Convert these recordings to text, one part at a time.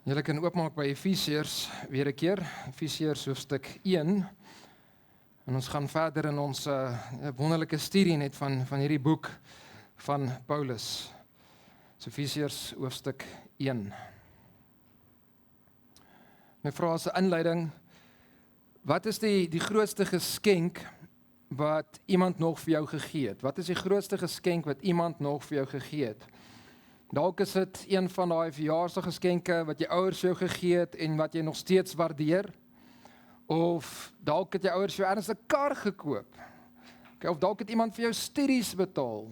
Julle kan oopmaak by Efesiërs weer 'n keer, Efesiërs hoofstuk 1. En ons gaan verder in ons wonderlike studie net van hierdie boek van Paulus. So Efesiërs hoofstuk 1. My vra as 'n inleiding, wat is die grootste geskenk wat iemand nog vir jou gegee het? Wat is die grootste geskenk wat iemand nog vir jou gegee het? Dalk is dit een van daai verjaarsdaggeskenke wat jou ouers jou gegee het en wat jy nog steeds waardeer. Of dalk het jou ouers jou ergens 'n kar gekoop. Of dalk het iemand vir jou studies betaal.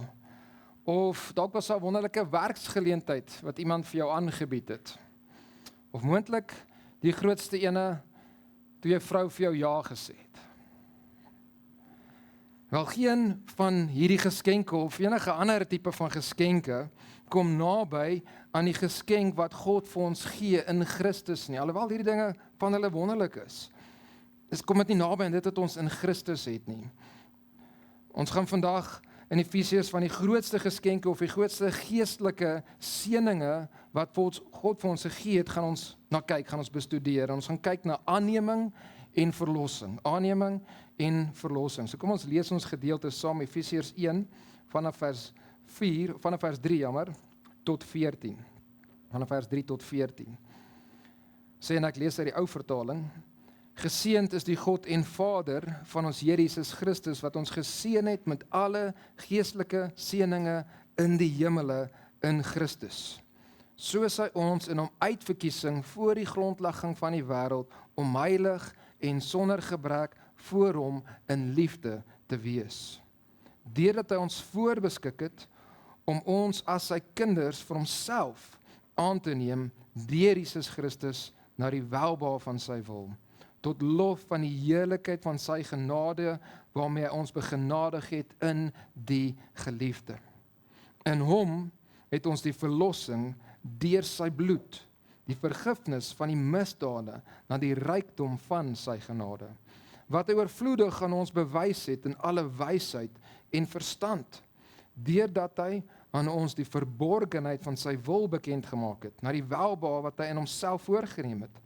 Of dalk was daar 'n wonderlike werksgeleentheid wat iemand vir jou aangebied het. Of moontlik die grootste ene toe jou vrou vir jou ja gesê het. Wel, geen van hierdie geskenke of enige ander tipe van geskenke kom naby aan die geskenk wat God vir ons gee in Christus nie. Alhoewel hierdie dinge van hulle wonderlik is. Kom dit nie naby aan dit wat ons in Christus het nie. Ons gaan vandag in Efesiërs van die grootste geskenke of die grootste geestelike seëninge wat God vir ons gegee het, gaan ons na kyk, gaan ons bestudeer. En ons gaan kyk na aanneming en verlossing. Aanneming en verlossing. So kom ons lees ons gedeelte saam, Efesiërs 1 vanaf vers 3 tot 14. Vanaf vers 3 tot 14. Sê en ek lees uit die ou vertaling. Geseënd is die God en Vader van ons Here Jesus Christus wat ons geseën het met alle geestelike seëninge in die hemele in Christus. Soos hy ons in hom uitverkiesing voor die grondlegging van die wêreld om heilig en sonder gebrek voor hom in liefde te wees. Deurdat hy ons voorbeskik het om ons as sy kinders vir homself aan te neem deur Jesus Christus na die welbehae van sy wil, tot lof van die heerlikheid van sy genade waarmee hy ons begenadig het in die geliefde. In hom het ons die verlossing deur sy bloed, die vergifnis van die misdade na die rykdom van sy genade, wat hy oorvloedig aan ons bewys het in alle wysheid en verstand, deurdat hy aan ons die verborgenheid van sy wil bekend gemaak het, na die welbehae wat hy in homself voorgeneem het,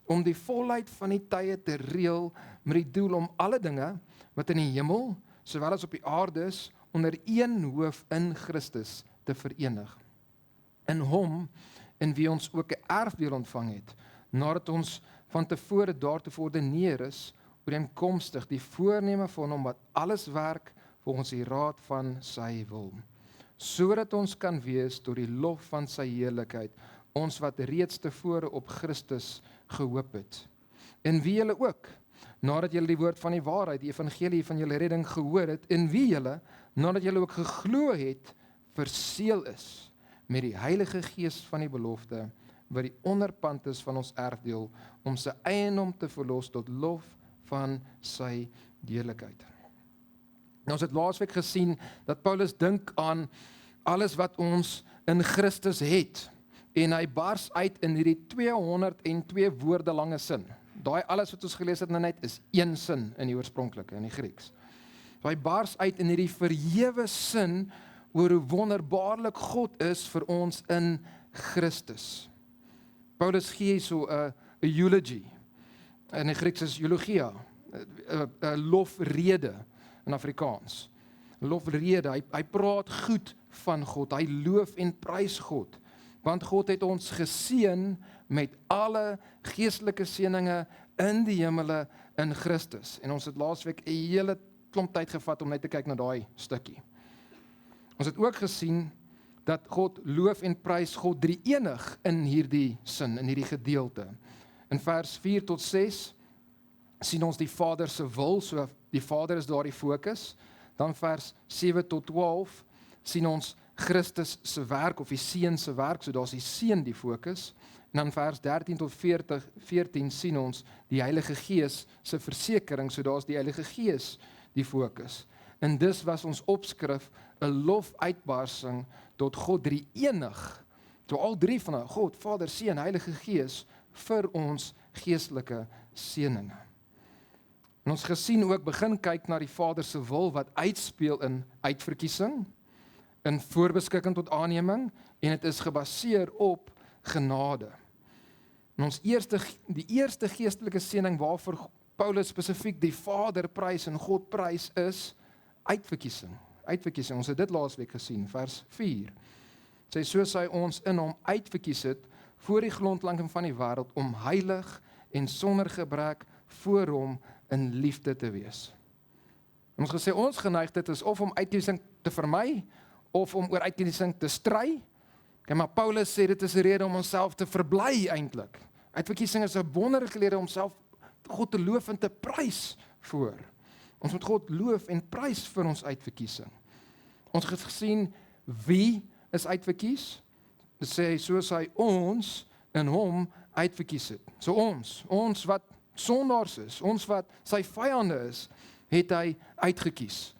om die volheid van die tye te reël met die doel om alle dinge wat in die hemel, sowel as op die aarde is, onder een hoof in Christus te verenig. In hom, in wie ons ook 'n erfdeel ontvang het, nadat ons van tevore daartoe verordeneer is, ooreenkomstig die voorneme van hom wat alles werk volgens die raad van sy wil, sodat ons kan wees tot die lof van sy heerlikheid, ons wat reeds tevore op Christus gehoop het. In wie julle ook, nadat julle die woord van die waarheid, die evangelie van julle redding gehoor het, in wie julle, nadat julle ook geglo het, verseël is met die Heilige Gees van die belofte, wat die onderpand is van ons erfdeel, om sy eiendom te verlos tot lof van sy heerlikheid. Nou, ons het laasweek gesien dat Paulus dink aan alles wat ons in Christus het, en hy bars uit in hierdie 202 woorde lange sin. Daai alles wat ons gelees het nou net is een sin in die oorspronklike, in die Grieks. So hy bars uit in hierdie verhewe sin oor hoe wonderbaarlik God is vir ons in Christus. Paulus gee so 'n eulogy. In die Grieks is eulogia, 'n lofrede in Afrikaans. Lofrede, hy praat goed van God, hy loof en prys God. Want God het ons geseën met alle geestelike seëninge in die hemele in Christus. En ons het laasweek 'n hele klomp tyd gevat om net te kyk na daai stukkie. Ons het ook gesien dat God loof en prys God drie-enig in hierdie sin, in hierdie gedeelte. In vers 4 tot 6 sien ons die Vader se wil, so die Vader is daar die fokus. Dan vers 7 tot 12 sien ons Christus se werk of die Seun se werk, so daar's die Seun die fokus. En dan vers 13 tot 14 sien ons die Heilige Gees se versekering, so daar's die Heilige Gees die fokus. En dis was ons opskrif 'n lofuitbarsing tot God drie-enig. So al drie van God, Vader, Seun, Heilige Gees vir ons geestelike seëninge. En ons gesien ook begin kyk na die Vader se wil wat uitspeel in uitverkiesing, in voorbeskikking tot aanneming, en dit is gebaseer op genade. En die eerste geestelike seëning waarvoor Paulus spesifiek die Vader prys en God prys is uitverkiesing. Uitverkiesing. Ons het dit laasweek gesien, vers 4. Sê soos hy ons in hom uitverkies het voor die grondlegging van die wêreld om heilig en sonder gebrek voor hom in liefde te wees. Ons gesê ons geneigtheid is of om uitverkiesing te vermy of om oor uitverkiesing te stry. Okay, maar Paulus sê dit is 'n rede om onsself te verbly eintlik. Uitverkiesing is 'n wonderlike rede om self God te loof en te prys voor. Ons moet God loof en prys vir ons uitverkiesing. Ons het gesien wie is uitverkies. Dit sê soos hy ons in hom uitverkies het. So ons wat sondaars is, ons wat sy vyande is, het hy uitgekies.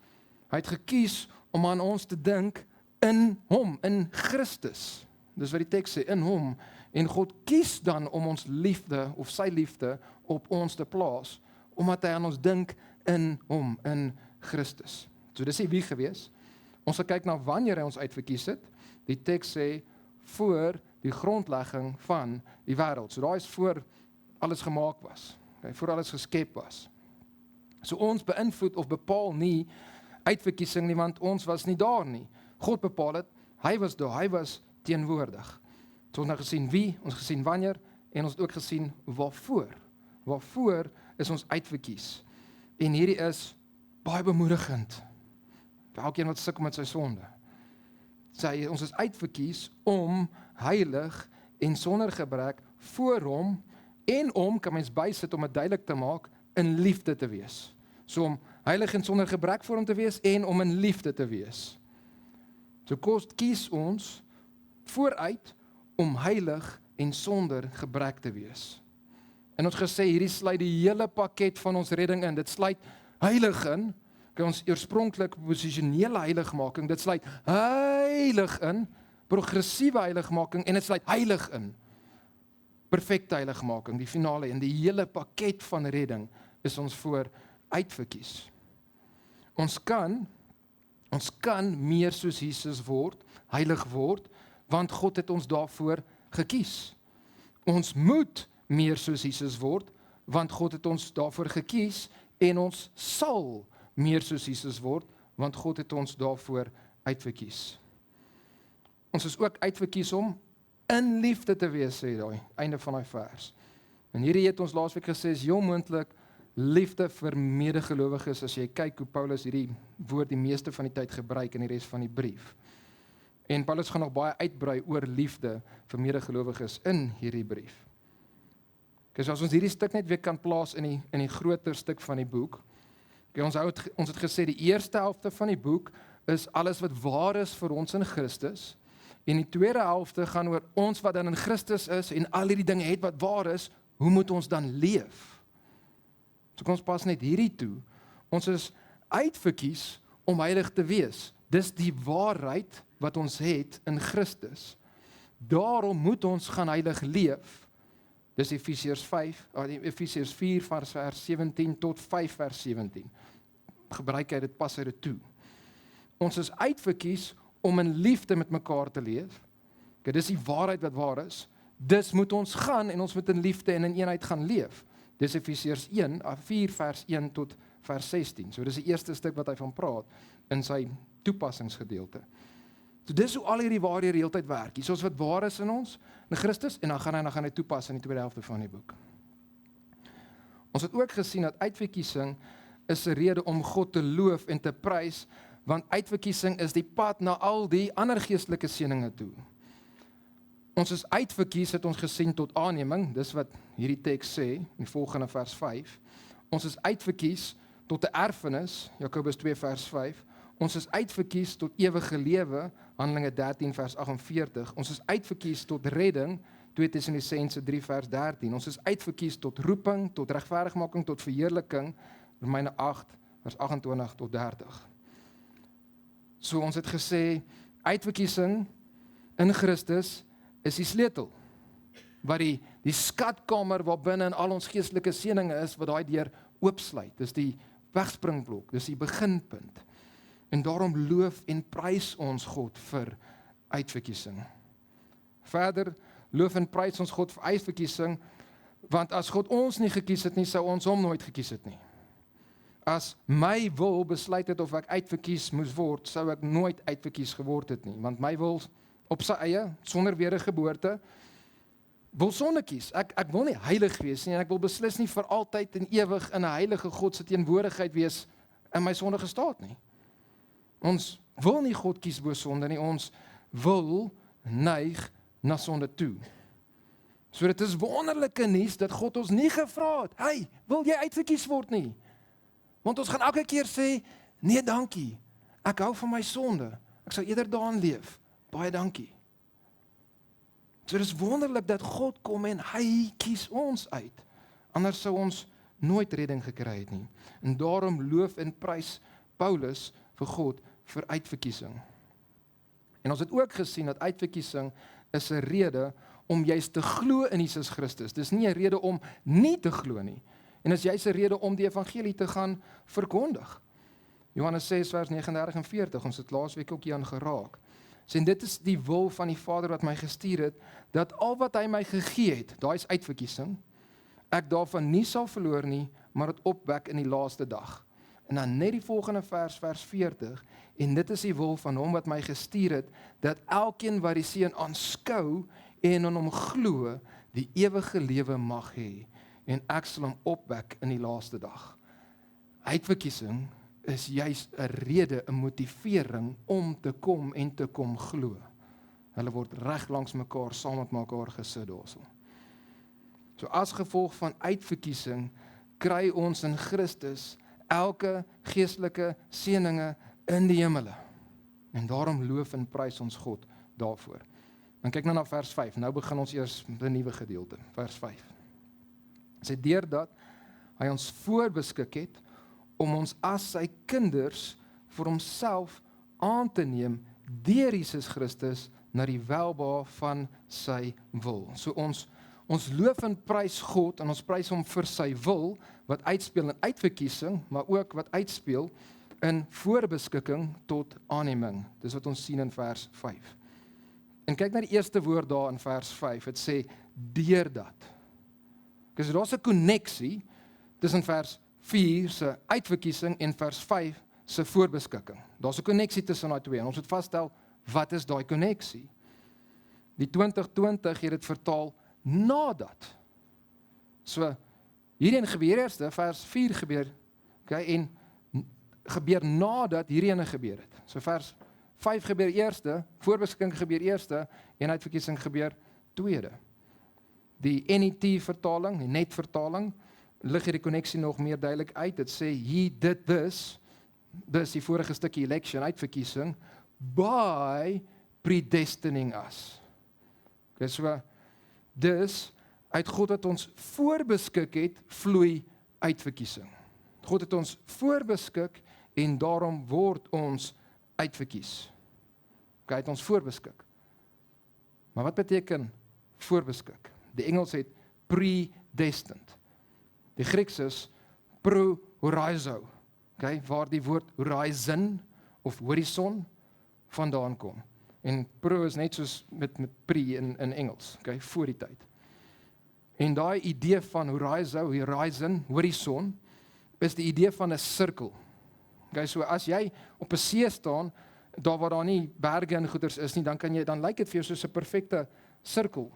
Hy het gekies om aan ons te dink in hom, in Christus. Dis wat die teks sê, in hom. En God kies dan om ons liefde of sy liefde op ons te plaas, omdat hy aan ons dink in hom, in Christus. So dis nie wie gewees. Ons gaan kyk na wanneer hy ons uitverkies het. Die teks sê voor die grondlegging van die wêreld. So daai is voor alles gemaak was. Okay, voor alles geskep was. So ons beïnvloed of bepaal nie uitverkiesing nie, want ons was nie daar nie. God bepaal het, hy was daar, hy was teenwoordig. So ons het gesien wie, ons gesien wanneer en ons het ook gesien waarvoor. Waarvoor is ons uitverkies? En hierdie is baie bemoedigend. Vir elkeen wat sukkel met sy sonde. Sê ons is uitverkies om heilig en sonder gebrek voor hom en om, kan mens bysit om dit duidelik te maak, in liefde te wees. So om heilig en sonder gebrek voor hom te wees en om in liefde te wees. So kies ons vooruit om heilig en sonder gebrek te wees. En ons gesê, hierdie sluit die hele pakket van ons redding in. Dit sluit heilig in, ons oorspronklike posisionele heiligmaking, dit sluit heilig in, progressiewe heiligmaking, en dit sluit heilig in, perfekte heiligmaking, die finale, en die hele pakket van redding is ons voor uitverkies. Ons kan meer soos Jesus word, heilig word, want God het ons daarvoor gekies. Ons moet meer soos Jesus word, want God het ons daarvoor gekies, en ons sal meer soos Jesus word, want God het ons daarvoor uitverkies. Ons is ook uitverkies om in liefde te wees, sê daai, einde van daai vers. En hierdie het ons laasweek gesê, is heel moontlik liefde vir medegelowiges, as jy kyk hoe Paulus hierdie woord die meeste van die tyd gebruik in die res van die brief. En Paulus gaan nog baie uitbrei oor liefde vir medegelowiges in hierdie brief. So as ons hierdie stuk net weer kan plaas in die groter stuk van die boek, ons het gesê die eerste helfte van die boek is alles wat waar is vir ons in Christus, en die tweede helfte gaan oor ons wat dan in Christus is, en al hierdie dinge het wat waar is, hoe moet ons dan leef? So kom ons pas net hierdie toe, ons is uitverkies om heilig te wees, dis die waarheid wat ons het in Christus, daarom moet ons gaan heilig leef. Dis Efesiërs 4 vers 17 tot 5 vers 17. Gebruik hy dit, pas hy dit toe. Ons is uitverkies om in liefde met mekaar te leef. Okay, dis die waarheid wat waar is. Dis moet ons gaan en ons moet in liefde en in eenheid gaan leef. Dis Efesiërs 4 vers 1 tot vers 16. So dis die eerste stuk wat hy van praat in sy toepassingsgedeelte. So dis hoe al hierdie waarhede die hele tyd werk. Hier is wat waar is in ons, in Christus, en dan gaan hy toepas in die tweede helfte van die boek. Ons het ook gesien dat uitverkiesing is 'n rede om God te loof en te prys, want uitverkiesing is die pad na al die ander geestelike seëninge toe. Ons is uitverkies, het ons gesien tot aanneming, dis wat hierdie teks sê, in die volgende vers 5. Ons is uitverkies tot 'n erfenis, Jakobus 2 vers 5. Ons is uitverkies tot ewige lewe, Handelinge 13 vers 48. Ons is uitverkies tot redding, 2 Tessalonisense 3 vers 13. Ons is uitverkies tot roeping, tot regverdigmaking, tot verheerliking, Romeine 8 vers 28 tot 30. So ons het gesê, uitverkiesing in Christus is die sleutel, wat die skatkamer waar binne in al ons geestelike seëninge is, wat daai deur oopsluit. Dis die wegspringblok, dis die beginpunt. En daarom loof en prys ons God vir uitverkiesing. Verder loof en prys ons God vir uitverkiesing, want as God ons nie gekies het nie, sou ons hom nooit gekies het nie. As my wil besluit het of ek uitverkies moes word, sou ek nooit uitverkies geword het nie, want my wil op sy eie, sonder wedergeboorte, wil sonde kies. Ek wil nie heilig wees nie, en ek wil beslis nie vir altyd en ewig in 'n heilige God se teenwoordigheid wees in my sondige staat nie. Ons wil nie God kies bo sonde nie, ons wil neig na sonde toe. So dit is wonderlike nuus dat God ons nie gevra het, hey, wil jy uitverkies word nie? Want ons gaan elke keer sê, nee dankie, ek hou van my sonde, ek sou eerder daarin leef, baie dankie. So dit is wonderlik dat God kom en hy kies ons uit, anders sou ons nooit redding gekry het nie. En daarom loof en prys Paulus vir God vir uitverkiesing. En ons het ook gesien dat uitverkiesing is 'n rede om juist te glo in Jesus Christus. Dis nie 'n rede om nie te glo nie. En is juist 'n rede om die evangelie te gaan verkondig. Johannes 6 vers 39 en 40, ons het laasweek ook hier aan geraak. Sê dit is die wil van die Vader wat my gestuur het, dat al wat hy my gegee het, daai is uitverkiesing, ek daarvan nie sal verloor nie, maar dit opwek in die laaste dag. En dan net die volgende vers 40, en dit is die wil van hom wat my gestuur het, dat elkeen wat die Seun aanskou en in hom glo, die ewige lewe mag hê, en ek sal hom opwek in die laaste dag. Uitverkiesing is juis 'n rede, 'n motivering om te kom en te kom glo. Hulle word reg langs mekaar, saam met mekaar gesit daarso. So as gevolg van uitverkiesing, kry ons in Christus elke geestelike seëninge in die hemele. En daarom loof en prys ons God daarvoor. Dan kyk nou na vers 5, nou begin ons eers met 'n nuwe gedeelte, vers 5. Sê deurdat hy ons voorbeskik het, om ons as sy kinders vir homself aan te neem deur Jesus Christus na die welbehae van sy wil. So ons loof en prys God en ons prys hom vir sy wil wat uitspeel in uitverkiesing, maar ook wat uitspeel in voorbeskikking tot aanneming. Dis wat ons sien in vers 5. En kyk na die eerste woord daar in vers 5. Dit sê deurdat. So daar's 'n koneksie tussen vers 4 se uitverkiesing en vers 5 se voorbeskikking. Daar's 'n koneksie tussen daai twee en ons moet vasstel wat is daai koneksie. Die 2020 het dit vertaal nadat. So hierheen gebeur eers, vers 4 gebeur, okay, en gebeur nadat hierheen gebeur het. So vers 5 gebeur eerste, voorbeskikking gebeur eerste en uitverkiesing gebeur tweede. Die NET vertaling, die net vertaling, lig hierdie koneksie nog meer duidelik uit. Dit sê he did this, dis die vorige stukkie election, uitverkiesing, by predestining us. Okay, so dus uit God wat ons voorbeskik het, vloei uitverkiesing. God het ons voorbeskik en daarom word ons uitverkies. Okay, het ons voorbeskik. Maar wat beteken voorbeskik? Die Engels het predestined. Die Grieks is pro-horizo, okay, waar die woord horizon of horizon vandaan kom. En pro is net soos met pre in Engels, okay, voor die tyd. En daai idee van horizon, horizon, is die idee van 'n sirkel. Okay, so as jy op 'n see staan, daar waar daar nie berge en goeters is nie, dan lyk dit vir jou soos 'n perfekte sirkel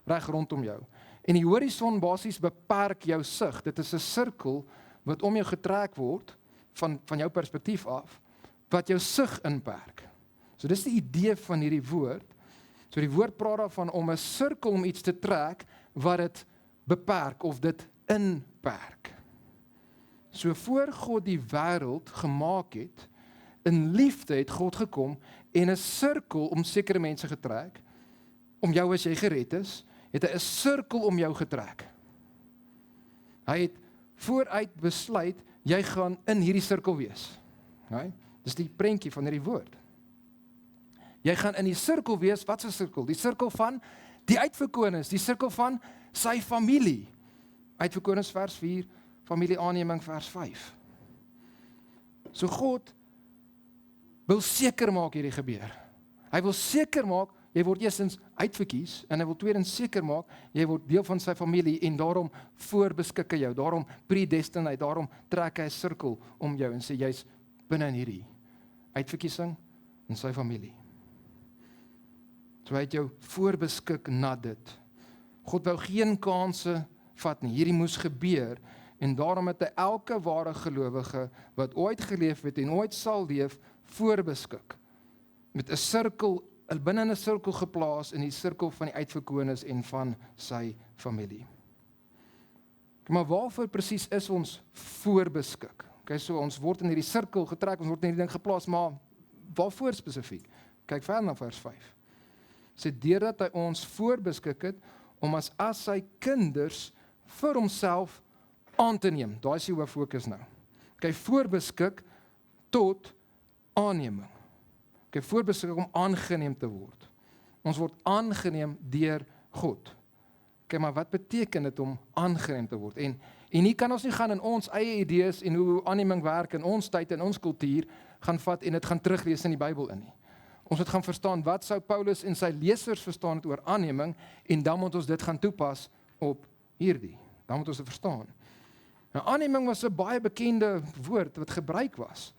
reg rondom jou. En die horison basies beperk jou sig. Dit is 'n sirkel wat om jou getrek word van jou perspektief af, wat jou sig inperk. So dis die idee van hierdie woord. So die woord praat daarvan om 'n sirkel om iets te trek wat dit beperk of dit inperk. So voor God die wêreld gemaak het, in liefde het God gekom en 'n sirkel om sekere mense getrek, om jou as jy gered is, het hy 'n sirkel om jou getrek. Hy het vooruit besluit, jy gaan in hierdie sirkel wees. Okay? Dis die prentjie van hierdie woord. Jy gaan in die sirkel wees, wat 'n sirkel? Die sirkel van die uitverkorenes, die sirkel van sy familie. Uitverkorenes vers 4, familieaanneming vers 5. So God wil seker maak hierdie gebeur. Hy wil seker maak, jy word eerstens uitverkies en hy wil tweedens seker maak jy word deel van sy familie en daarom voorbeskik hy jou, daarom predestinate, daarom trek hy 'n sirkel om jou en sê jy's binne in hierdie uitverkiesing in sy familie. So hy het jou voorbeskik na dit. God wou geen kanse vat nie, hierdie moes gebeur en daarom het hy elke ware gelowige wat ooit geleef het en ooit sal leef voorbeskik. Met 'n sirkel, binne 'n sirkel geplaas in die sirkel van die uitverkorenes en van sy familie. Maar waarvoor presies is ons voorbeskik? Okay, so ons word in hierdie sirkel getrek, ons word in hierdie ding geplaas, maar waarvoor spesifiek? Kyk verder na vers 5. Sê deurdat hy ons voorbeskik het om as sy kinders vir homself aan te neem. Daai is die hoof fokus nou. Okay, voorbeskik tot aanneming. Okay, voorbeskik om aangeneem te word. Ons word aangeneem deur God. Okay, maar wat beteken dit om aangeneem te word? En hier kan ons nie gaan in ons eie idees en hoe aanneming werk in ons tyd en ons kultuur gaan vat en dit gaan teruglees in die Bybel in nie. Ons moet gaan verstaan wat sou Paulus en sy lesers verstaan het oor aanneming en dan moet ons dit gaan toepas op hierdie. Dan moet ons dit verstaan. Nou, aanneming was 'n baie bekende woord wat gebruik was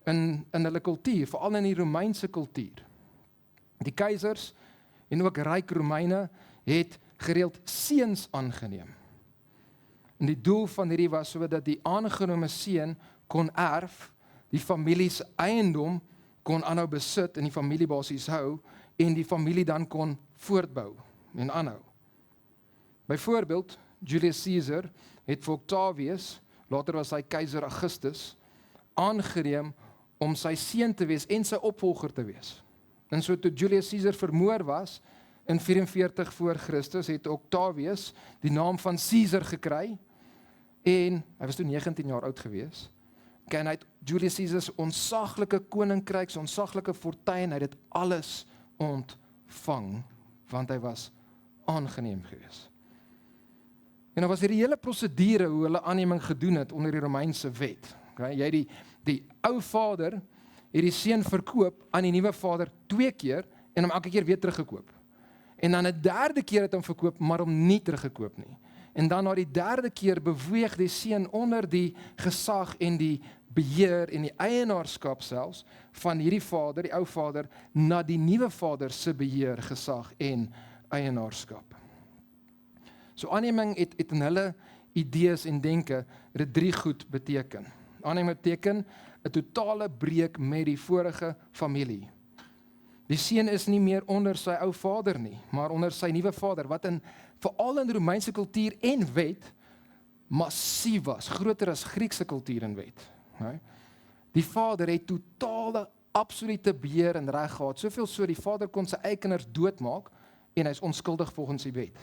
in hulle kultuur, veral in die Romeinse kultuur. Die keisers en ook ryk Romeine het gereeld seuns aangeneem. En die doel van hierdie was sodat die aangenome seun kon erf, die familie se eiendom kon aanhou besit en die familie basies hou en die familie dan kon voortbou en aanhou. Byvoorbeeld, Julius Caesar het vir Octavius, later was hy keiser Augustus, aangeneem om sy seun te wees en sy opvolger te wees. En so toe Julius Caesar vermoor was in 44 voor Christus, het Octavius die naam van Caesar gekry en hy was toe 19 jaar oud gewees. En hy het Julius Caesar se onsaglike koninkryk, se onsaglike fortuin, hy het dit alles ontvang want hy was aangeneem gewees. En dan was hierdie hele prosedure hoe hulle aanneming gedoen het onder die Romeinse wet. Okay, jy het die ou vader het die seun verkoop aan die nuwe vader 2 keer en hom elke keer weer teruggekoop. En dan 'n derde keer het hom verkoop, maar hom nie teruggekoop nie. En dan na die derde keer beweeg die seun onder die gesag en die beheer en die eienaarskap selfs van hierdie vader, die ou vader, na die nuwe vader se beheer, gesag en eienaarskap. So aanneming het in hulle idees en denke dit 3 goed beteken. Aanneming beteken 'n totale breek met die vorige familie. Die seun is nie meer onder sy ou vader nie, maar onder sy nuwe vader, wat veral in Romeinse kultuur en wet massief was, groter as Griekse kultuur en wet. Die vader het totale, absolute beheer en reg gehad, soveel so die vader kon sy eie kinders doodmaak en hy is onskuldig volgens die wet.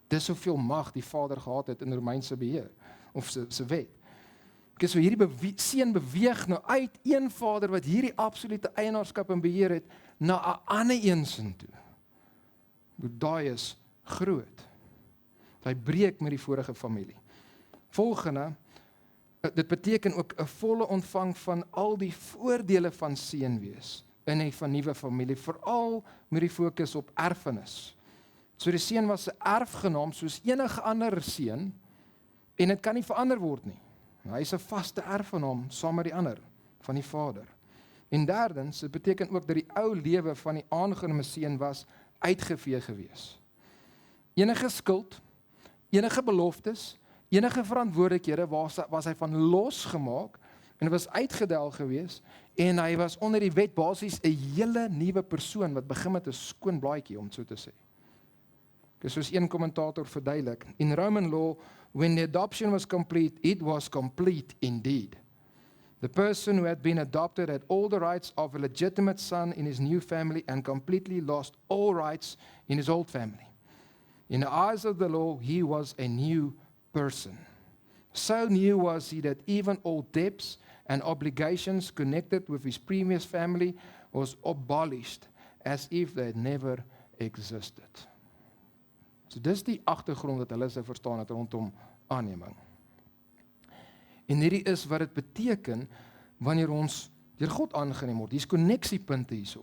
Dis soveel mag die vader gehad het in Romeinse beheer of se wet. Okay, so hierdie seun beweeg nou uit een vader wat hierdie absolute eienaarskap en beheer het na 'n ander een sin toe. Daai is groot. Hy breek met die vorige familie. Volgende, dit beteken ook 'n volle ontvang van al die voordele van seun wees in 'n van nuwe familie, veral met die fokus op erfenis. So die seun was 'n erfgenaam soos enige ander seun en dit kan nie verander word nie. Hy is 'n vaste erfgenaam saam met die ander van die vader. En derdens, dit beteken ook dat die ou lewe van die aangenome seun was uitgevee gewees. Enige skuld, enige beloftes, enige verantwoordelikhede was hy van losgemaak en was uitgedel gewees en hy was onder die wet basies 'n hele nuwe persoon wat begin met 'n skoon blaadjie om so te sê. Soos een kommentator verduidelik, in Roman law, when the adoption was complete, it was complete indeed. The person who had been adopted had all the rights of a legitimate son in his new family and completely lost all rights in his old family. In the eyes of the law, he was a new person. So new was he that even all debts and obligations connected with his previous family was abolished as if they had never existed. So dis die agtergrond wat hulle sou verstaan het rondom aanneming. En hierdie is wat dit beteken wanneer ons deur God aangeneem word. Hier's koneksiepunte hierso.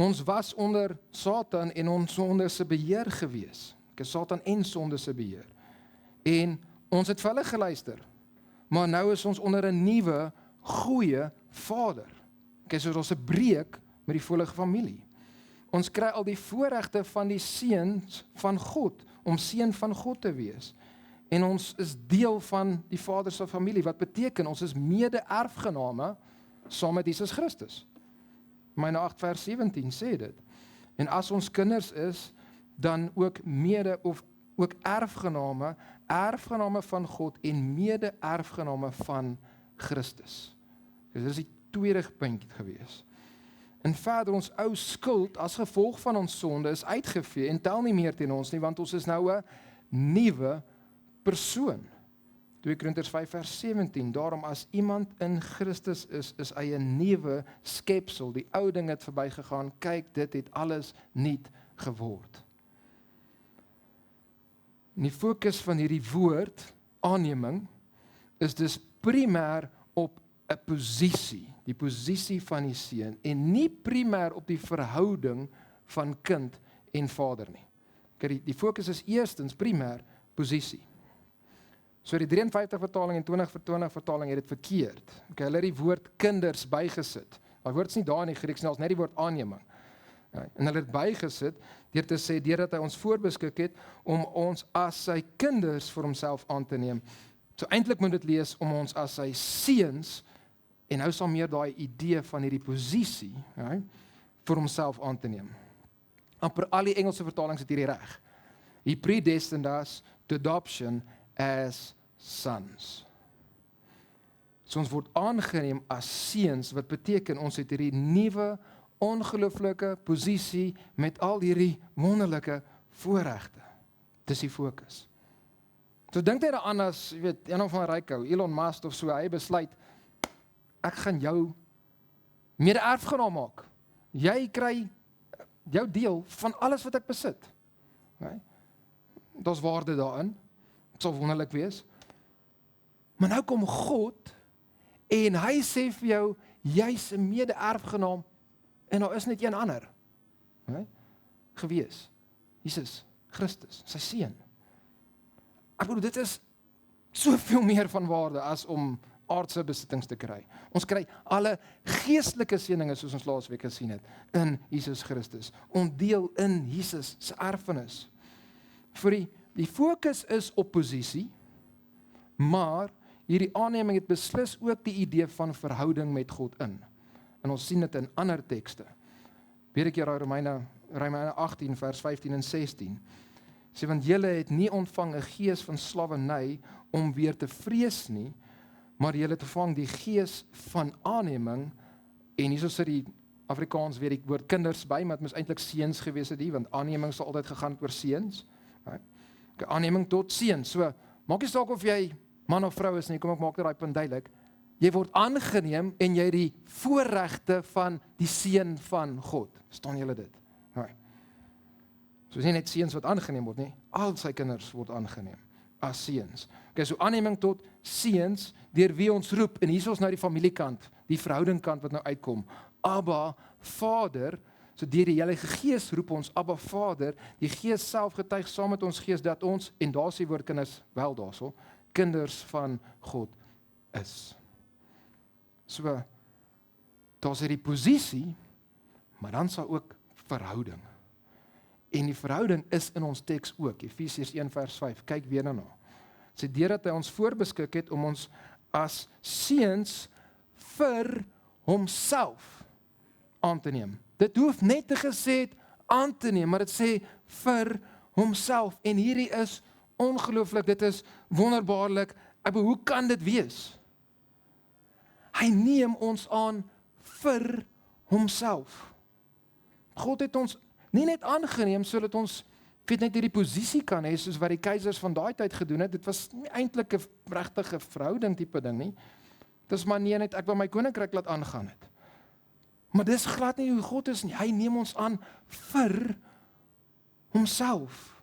Ons was onder Satan en ons onder sy beheer gewees. Satan en sonde se beheer. En ons het vir hulle geluister. Maar nou is ons onder 'n nuwe, goeie Vader. So ons 'n breek met die vorige familie. Ons kry al die voorregte van die seuns van God, om seun van God te wees. En ons is deel van die Vader se familie, wat beteken ons is mede-erfgename saam met Jesus Christus. Romeine 8 vers 17 sê dit. En as ons kinders is, dan ook ook erfgename van God en mede-erfgename van Christus. Dus dit is die tweede punt gewees. En verder ons ou skuld as gevolg van ons sonde is uitgevee en tel nie meer teen ons nie, want ons is nou 'n nuwe persoon. 2 Korintiërs 5 vers 17, daarom as iemand in Christus is hy 'n nuwe skepsel, die ou ding het verbygegaan, kyk dit het alles nuut geword. En die fokus van hierdie woord, aanneming, is dus primêr op 'n posisie, die posisie van die seun, en nie primêr op die verhouding van kind en vader nie. Die fokus is eerstens primêr posisie. So die 53 vertaling en 20 vertaling het dit verkeerd. Hulle het die woord kinders bygesit. Daai woord is nie daar in die Grieks nie, ons net die woord aanneming. En hulle het bygesit deur te sê deurdat hy ons voorbeskik het om ons as sy kinders vir homself aan te neem. So eintlik moet dit lees om ons as sy seuns, en nou sal meer daai idee van hierdie posisie, vir homself aan te neem. Amper al die Engelse vertalings het hierdie reg. He predestined us to adoption as sons. So ons word aangeneem as seuns, wat beteken ons het hierdie nuwe, ongelooflike posisie met al hierdie wonderlike voorregte. Dis die fokus. So dink jy daaraan as, jy weet, een van Ryko, Elon Musk of so, hy besluit, ek gaan jou mede-erfgenaam maak. Jy kry jou deel van alles wat ek besit. Daar's waarde daarin. Het sal wonderlik wees. Maar nou kom God en hy sê vir jou, jy's 'n mede-erfgenaam en daar is net een ander gewees. Jesus Christus, sy seun. Ek bedoel, dit is soveel meer van waarde as om aardse besittings te kry. Ons kry alle geestelike seëninge soos ons laasweek gesien het in Jesus Christus. Ons deel in Jesus se erfenis. Vir die fokus is op posisie, maar hierdie aanneming het beslis ook die idee van verhouding met God in. En ons sien dit in ander tekste. Weer 'n keer Romeine 18 vers 15 en 16. Sê want julle het nie ontvang 'n gees van slawerny om weer te vrees nie, maar julle het ontvang die gees van aanneming, en hierso sit die Afrikaans weer die woord kinders by, maar dit moes eintlik seuns gewees het hier, want aanneming sal altyd gegaan oor seuns. Aanneming tot seun. So, maak nie saak of jy man of vrou is nie, kom ek maak dit daai punt duidelik. Jy word aangeneem en jy het die voorregte van die seun van God. Verstaan julle dit? So is nie net seuns wat aangeneem word nie, al sy kinders word aangeneem as seuns. So aanneming tot seuns deur wie ons roep, en hier is ons nou die familiekant, die verhoudingkant wat nou uitkom. Abba, Vader. So deur die Heilige Gees roep ons Abba Vader, die Gees self getuig saam met ons gees dat ons, en daar is die woord kinders wel daarso, kinders van God is. So, daar's hierdie posisie, maar dan sal ook verhouding. En die verhouding is in ons teks ook, Efesiërs 1 vers 5, kyk weer daarna. Sê deurdat hy ons voorbeskik het om ons as seuns vir homself aan te neem. Dit hoef net te gesê aan te neem, maar dit sê vir homself. En hierdie is ongelooflik, dit is wonderbaarlik. Hoe kan dit wees? Hy neem ons aan vir homself. God het ons nie net aangeneem sodat ons net hierdie posisie kan hê soos wat die keisers van daai tyd gedoen het. Dit was nie eintlik 'n regtige verhouding tipe ding nie. Dit is maar net ek wil my koninkryk laat aangaan het. Maar dis glad nie hoe God is nie. Hy neem ons aan vir homself.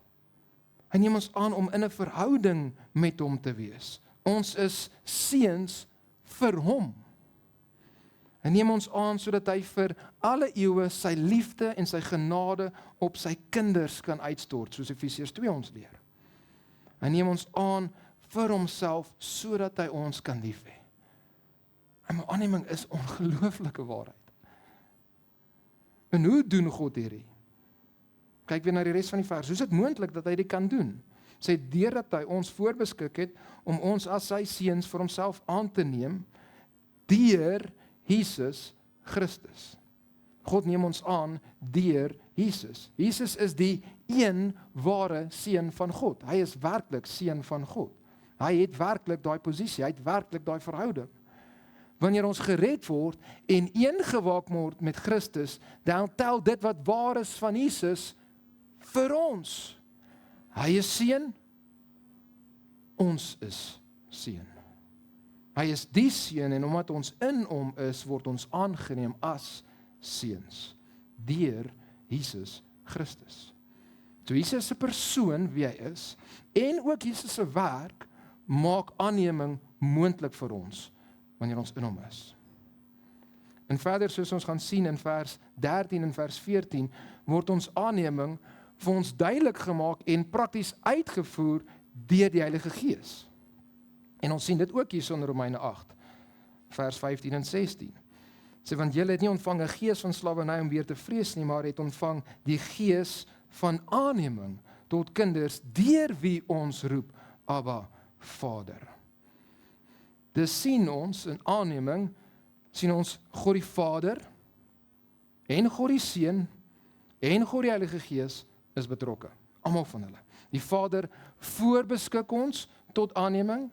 Hy neem ons aan om in 'n verhouding met hom te wees. Ons is seuns vir hom. Hy neem ons aan sodat hy vir alle eeue sy liefde en sy genade op sy kinders kan uitstort, soos Efesiërs 2 ons leer. Hy neem ons aan vir homself sodat hy ons kan lief hê. En my aanneming is ongelooflike waarheid. En hoe doen God hierdie? Kyk weer na die res van die vers. Hoe is dit moontlik dat hy dit kan doen? Sê deurdat hy ons voorbeskik het om ons as sy seuns vir homself aan te neem deur Jesus Christus. God neem ons aan deur Jesus. Jesus is die een ware seun van God. Hy is werklik seun van God. Hy het werklik daai posisie, hy het werklik daai verhouding. Wanneer ons gered word en een gemaak word met Christus, dan tel dit wat waar is van Jesus vir ons. Hy is seun, ons is seun. Hy is die seun en omdat ons in hom is, word ons aangeneem as seuns deur Jesus Christus. So Jesus se persoon wie hy is en ook Jesus se werk maak aanneming moontlik vir ons wanneer ons in hom is. En verder soos ons gaan sien in vers 13 en vers 14 word ons aanneming vir ons duidelik gemaak en prakties uitgevoer deur die Heilige Gees. En ons sien dit ook hier in Romeine 8 vers 15 en 16. Sê want julle het nie ontvang 'n gees van slawerny om weer te vrees nie, maar het ontvang die gees van aanneming tot kinders deur wie ons roep Abba Vader. Dis sien ons in aanneming sien ons God die Vader en God die Seun en God die Heilige Gees is betrokke, almal van hulle. Die Vader voorbeskik ons tot aanneming,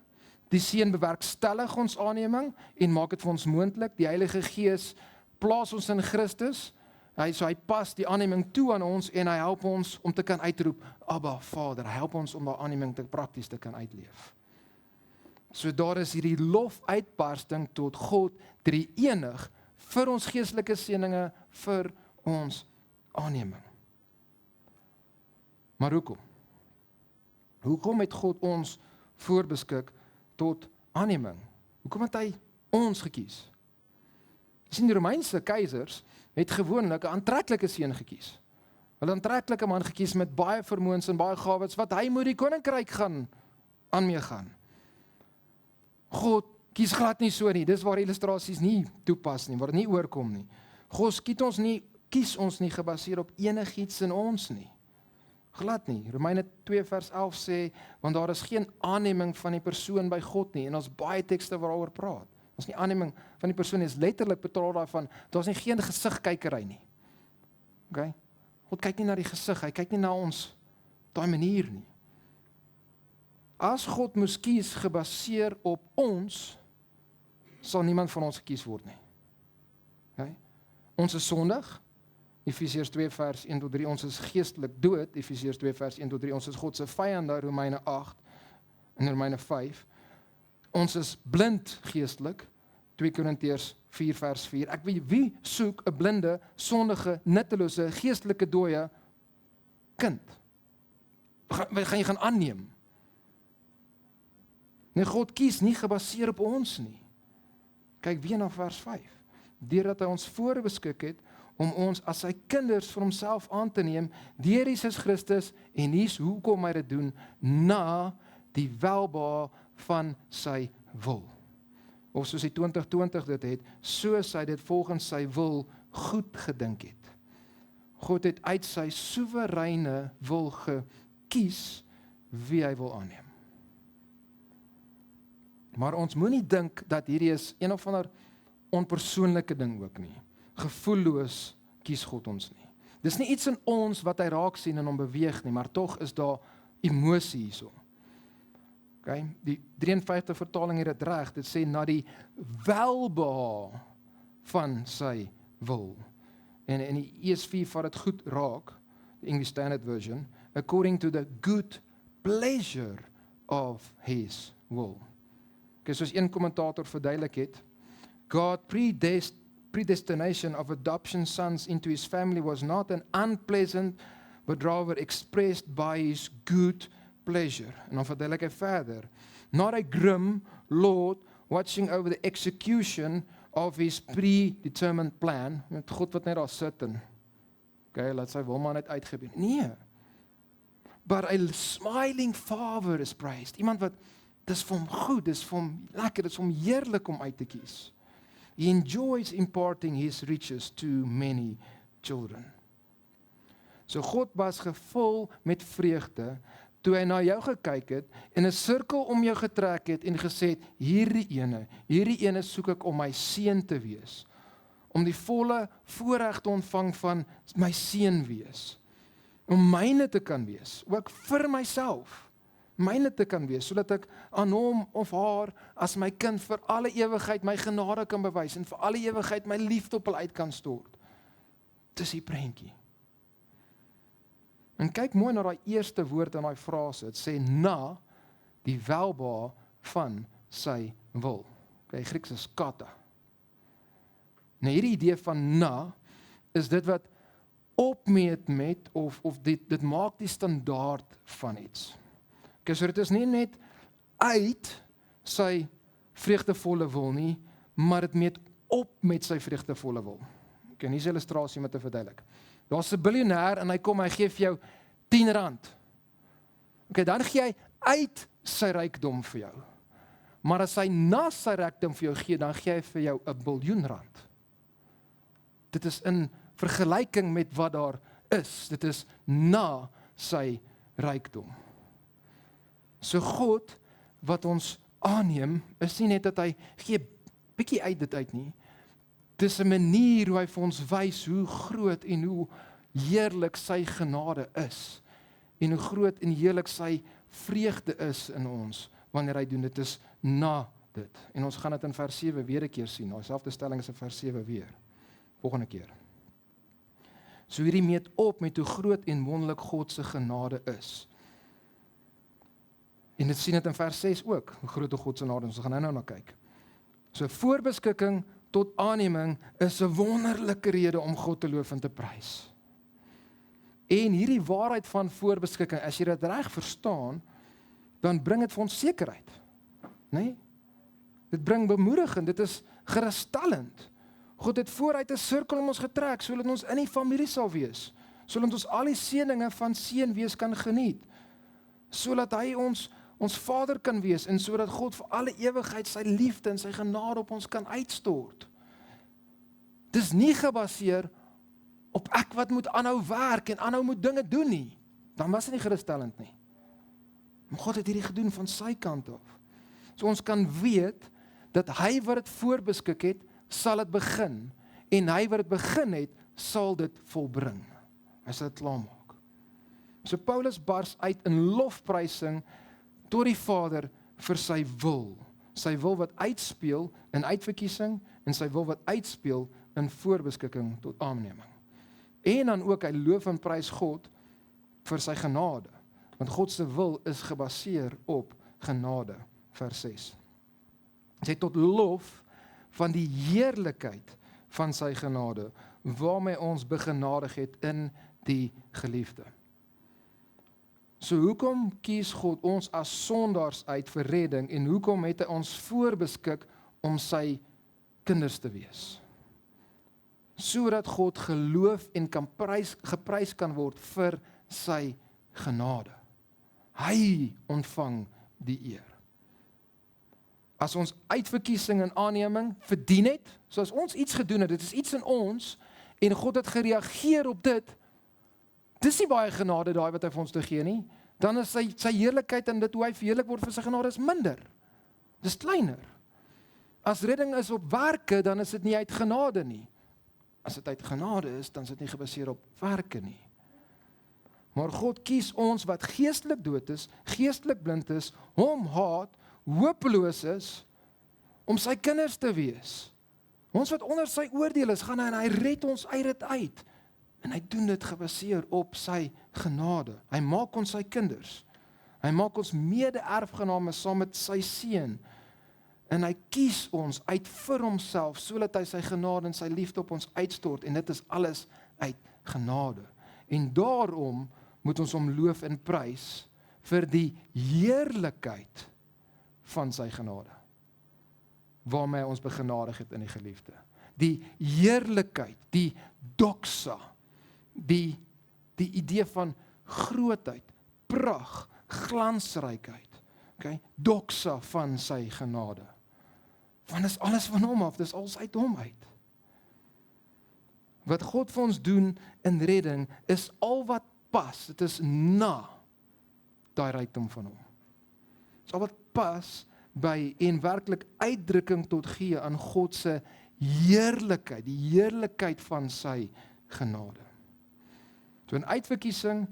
die Seun bewerkstellig ons aanneming en maak dit vir ons moontlik, die Heilige Gees plaas ons in Christus, hy pas die aanneming toe aan ons en hy help ons om te kan uitroep, Abba Vader, hy help ons om daai aanneming te prakties te kan uitleef. So daar is hierdie lofuitbarsting tot God drie-enig vir ons geestelike seëninge, vir ons aanneming. Maar hoekom? Hoekom het God ons voorbeskik tot aanneming? Hoekom het hy ons gekies? Die Romeinse keisers het gewoonlik 'n aantreklike seun gekies. Hulle aantreklike man gekies met baie vermoëns en baie gawes wat hy moet die koninkryk gaan aan mee gaan. God kies glad nie so nie. Dis waar illustrasies nie toepas nie, waar dit nie oorkom nie. God kies ons nie gebaseer op enigiets in ons nie. Glad nie. Romeine 2 vers 11 sê, want daar is geen aanneming van die persoon by God nie, en ons baie tekste waaroor praat. Ons nie aanneming van die persoon is letterlik betrokke daarvan, daar's nie geen gesigkykery nie. Okay? God kyk nie na die gesig, hy kyk nie na ons daai manier nie. As God moes kies gebaseer op ons, sal niemand van ons gekies word nie. Okay? Ons is sondig, Efesiërs 2 vers 1 tot 3, ons is geestelik dood, Efesiërs 2 vers 1 tot 3, ons is God se vyande, Romeine 8 en Romeine 5. Ons is blind geestelik, 2 Korintiërs 4 vers 4. Ek weet wie soek 'n blinde, sondige, nuttelose, geestelike dooie kind? Gaan jy gaan aanneem? Nee, God kies nie gebaseer op ons nie. Kyk weer na vers 5. Deurdat hy ons voorbeskik het om ons as sy kinders vir homself aan te neem, deur Jesus Christus, en hier's hoekom hy dit doen, na die welbehae van sy wil. Of soos hy 2020 dit het, soos hy dit volgens sy wil goed gedink het. God het uit sy soewereine wil gekies wie hy wil aanneem. Maar ons moenie dink dat hierdie is een of ander onpersoonlike ding ook nie. Gevoelloos kies God ons nie. Dis nie iets in ons wat hy raak sien en hom beweeg nie, maar tog is daar emosie hierso. Okay? Die 53 vertaling het dit reg, dit sê na die welbehae van sy wil. En die ESV vat dit goed raak, the English Standard Version, according to the good pleasure of his will. Okay, soos een kommentator verduidelik het, God predestination of adoption sons into his family was not an unpleasant, but rather expressed by his good pleasure. En dan verduidelik hy verder, not a grim Lord watching over the execution of his predetermined plan, met God wat net daar sit en, laat sy wil maar net uitgebeur. Nee. But a smiling Father is praised. Iemand wat, dis vir hom goed, dis vir hom lekker, dis vir hom heerlik om uit te kies. He enjoys imparting his riches to many children. So God was gevul met vreugde, toe hy na jou gekyk het, en 'n sirkel om jou getrek het, en gesê het, hierdie ene soek ek om my seun te wees, om die volle voorreg te ontvang van my seun wees, om myne te kan wees, ook vir myself, myne te kan wees, sodat ek aan hom of haar, as my kind vir alle ewigheid my genade kan bewys, en vir alle ewigheid my liefde op hulle uit kan stort. Dis die prentjie. En kyk mooi na daai eerste woord in daai frase, dit sê na die welbehae van sy wil. Grieks is kata. Nou hierdie idee van na, is dit wat opmeet met, of dit maak die standaard van iets. So dit is nie net uit sy vreugdevolle wil nie, maar dit meet op met sy vreugdevolle wil. Hier is 'n illustrasie om te verduidelik. Daar's 'n biljoenêr en hy kom, hy gee vir jou R10. Dan gee hy uit sy rykdom vir jou. Maar as hy na sy rykdom vir jou gee, dan gee hy vir jou R1 biljoen. Dit is in vergelyking met wat daar is. Dit is na sy rykdom. So God, wat ons aanneem, is nie net dat hy gee bietjie uit dit uit nie. Dis 'n manier hoe hy vir ons wys hoe groot en hoe heerlik sy genade is. En hoe groot en heerlik sy vreugde is in ons, wanneer hy doen. Dit is na dit. En ons gaan dit in vers 7 weer 'n keer sien. Daai selfde stelling is in vers 7 weer. Volgende keer. So hierdie meet op met hoe groot en wonderlik God se genade is. En dit sien dit in vers 6 ook, hoe groot God se genade is. Ons gaan nou na kyk. So voorbeskikking tot aanneming is 'n wonderlike rede om God te loof en te prys. En hierdie waarheid van voorbeskikking, as jy dit reg verstaan, dan bring dit vir ons sekerheid. Nee? Dit bring bemoediging, dit is gerusstellend. God het vooruit 'n sirkel om ons getrek, sodat ons in die familie sal wees, sodat ons al die seëninge van seën wees kan geniet, sodat hy ons Vader kan wees, en sodat God vir alle ewigheid sy liefde en sy genade op ons kan uitstort. Dis nie gebaseer op ek wat moet aanhou werk en aanhou moet dinge doen nie. Dan was dit nie gerusstellend nie. Maar God het hierdie gedoen van sy kant af. So ons kan weet dat hy wat dit voorbeskik het, sal dit begin, en hy wat dit begin het, sal dit volbring. Hy sal dit klaarmaak. So Paulus bars uit in lofprysing tot die Vader vir sy wil wat uitspeel in uitverkiesing, en sy wil wat uitspeel in voorbeskikking tot aanneming. En dan ook hy loof en prys God vir sy genade, want God se wil is gebaseer op genade, vers 6. Hy sê tot lof van die heerlikheid van sy genade, waarmee ons begenadig het in die geliefde. So hoekom kies God ons as sondaars uit vir redding, en hoekom het hy ons voorbeskik om sy kinders te wees? Sodat God geloof en geprys kan word vir sy genade. Hy ontvang die eer. As ons uitverkiesing en aanneming verdien het, soos ons iets gedoen het, dit is iets in ons, en God het gereageer op dit, dis nie baie genade daai wat hy vir ons te gee nie, dan is sy heerlikheid en dit hoe hy verheerlik word vir sy genade is minder. Dis kleiner. As redding is op werke, dan is dit nie uit genade nie. As dit uit genade is, dan is dit nie gebaseer op werke nie. Maar God kies ons wat geestelik dood is, geestelik blind is, hom haat, hopeloos is, om sy kinders te wees. Ons wat onder sy oordeel is, gaan hy en hy red ons uit dit uit. En hy doen dit gebaseer op sy genade. Hy maak ons sy kinders. Hy maak ons mede-erfgename saam met sy seun. En hy kies ons uit vir homself, sodat hy sy genade en sy liefde op ons uitstort. En dit is alles uit genade. En daarom moet ons hom loof en prys vir die heerlikheid van sy genade. waarmee hy ons begenadig het in die geliefde. Die heerlikheid, die doxa, die idee van grootheid, pragt, glansrykheid, okay? Doxa van sy genade. Want dis alles van hom af, dis alles uit hom uit. Wat God vir ons doen in redding, is al wat pas, dit is na daai rykdom van hom. Dis al wat pas by en werklik uitdrukking tot gee aan God se heerlikheid, die heerlikheid van sy genade. So in uitverkiesing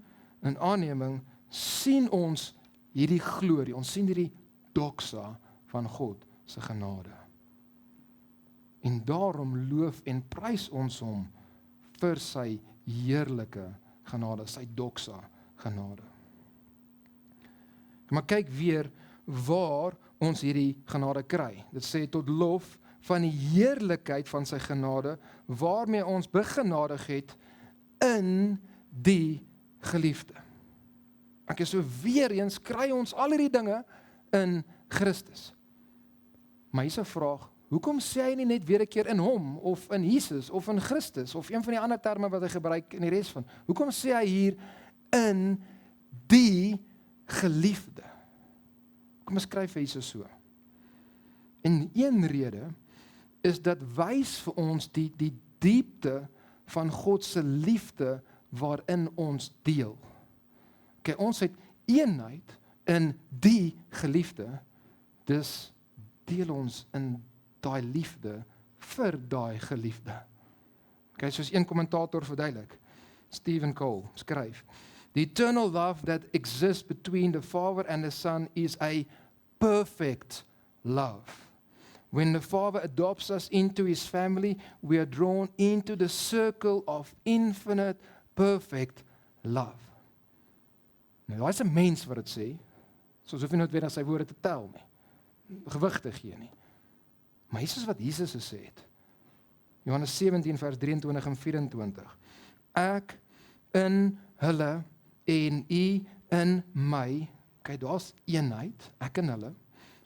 en aanneming sien ons hierdie glorie, ons sien hierdie doxa van God se genade. En daarom loof en prys ons hom vir sy heerlike genade, sy doxa genade. Maar kyk weer waar ons hierdie genade kry. Dit sê tot lof van die heerlikheid van sy genade, waarmee ons begenadig het in die geliefde. Okay, so weer eens kry ons al hierdie dinge in Christus. Maar hier's 'n vraag, hoekom sê hy nie net weer 'n keer in hom, of in Jesus, of in Christus, of een van die ander terme wat hy gebruik in die res van? Hoekom sê hy hier in die geliefde? Kom ons skryf hy so. En een rede is dat wys vir ons die diepte van God se liefde waarin ons deel. Okay, ons het eenheid in die geliefde, dus deel ons in daai liefde vir daai geliefde. Okay, soos een kommentator verduidelik, Stephen Cole skryf, the eternal love that exists between the Father and the Son is a perfect love. When the Father adopts us into His family, we are drawn into the circle of infinite, perfect love. Nou, daar is 'n mens wat dit sê, soos hoef jy nooit weer na sy woorde te tel nie, gewig te gee nie. Maar Jesus wat Jesus gesê het, Johannes 17 vers 23 en 24, ek in hulle en u in my, kyk daar's eenheid, ek in hulle,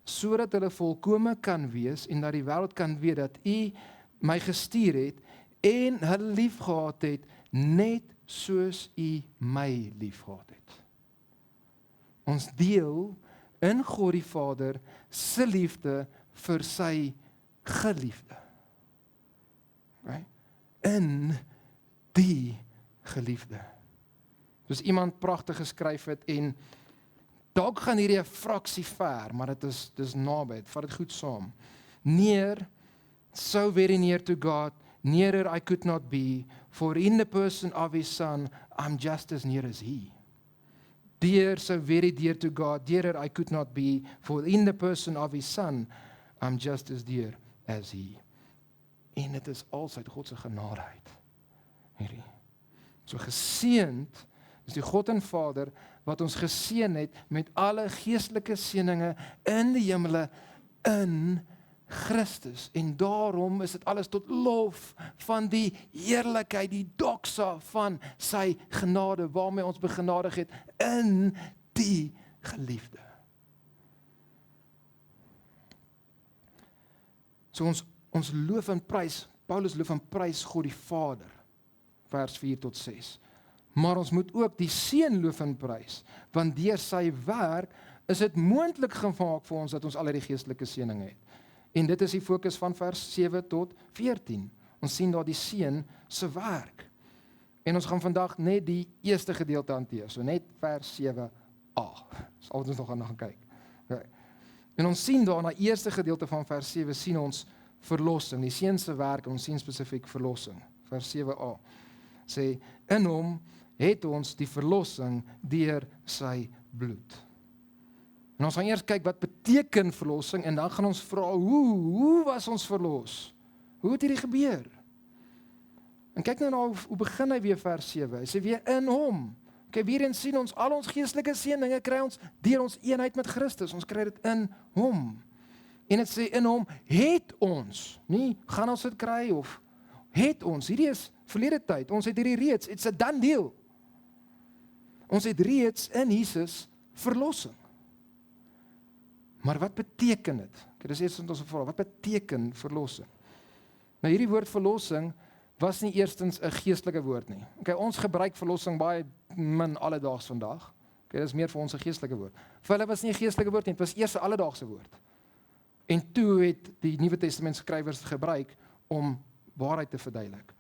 sodat hulle volkome kan wees en dat die wêreld kan weet dat u my gestuur het en hulle liefgehad het, net soos u my liefgehad het. Ons deel in God die Vader se liefde vir sy geliefde. Right? In die geliefde. Soos iemand pragtig geskryf het en dalk gaan hierdie 'n fraksie ver, maar dis naby, dit vat dit goed saam. Near, so very near to God, nearer I could not be, for in the person of His Son, I'm just as near as He. Dear, so very dear to God, dearer I could not be, for in the person of His Son, I'm just as dear as He. En dit is altyd God se genade uit. Hierdie. So geseënd is die God en Vader wat ons geseën het met alle geestelike seëninge in die hemele in Christus. En daarom is dit alles tot lof van die heerlikheid, die doxa van sy genade, waarmee ons begenadig het in die geliefde. So ons loof en prys, Paulus loof en prys God die Vader, vers 4 tot 6. Maar ons moet ook die Seun loof en prys, want deur sy werk is dit moontlik gemaak vir ons dat ons al die geestelike seëninge het. En dit is die fokus van vers 7 tot 14. Ons sien daar die Seun se werk. En ons gaan vandag net die eerste gedeelte hanteer, so net vers 7a. Dis al wat ons nog gaan kyk. Okay. En ons sien daar in die eerste gedeelte van vers 7 sien ons verlossing, die Seun se werk, en ons sien spesifiek verlossing. Vers 7a sê, in hom het ons die verlossing deur sy bloed. En ons gaan eers kyk wat beteken verlossing en dan gaan ons vra hoe was ons verlos? Hoe het hierdie gebeur? En kyk nou hoe begin hy weer vers 7. Hy sê weer in hom. Okay, weer eens sien ons al ons geestelike seëninge kry ons deur ons eenheid met Christus. Ons kry dit in hom. En dit sê in hom het ons, nie gaan ons dit kry of het ons. Hierdie is verlede tyd. Ons het hierdie reeds, it's a done deal. Ons het reeds in Jesus verlossing. Maar wat beteken dit? Okay, dis eers wat ons vra, wat beteken verlossing? Nou hierdie woord verlossing was nie eerstens 'n geestelike woord nie. Okay, ons gebruik verlossing baie min alledaags vandag. Okay, dis meer vir ons 'n geestelike woord. Vir hulle was nie 'n geestelike woord nie, dit was eers 'n alledaagse woord. En toe het die Nuwe Testament skrywers gebruik om waarheid te verduidelik.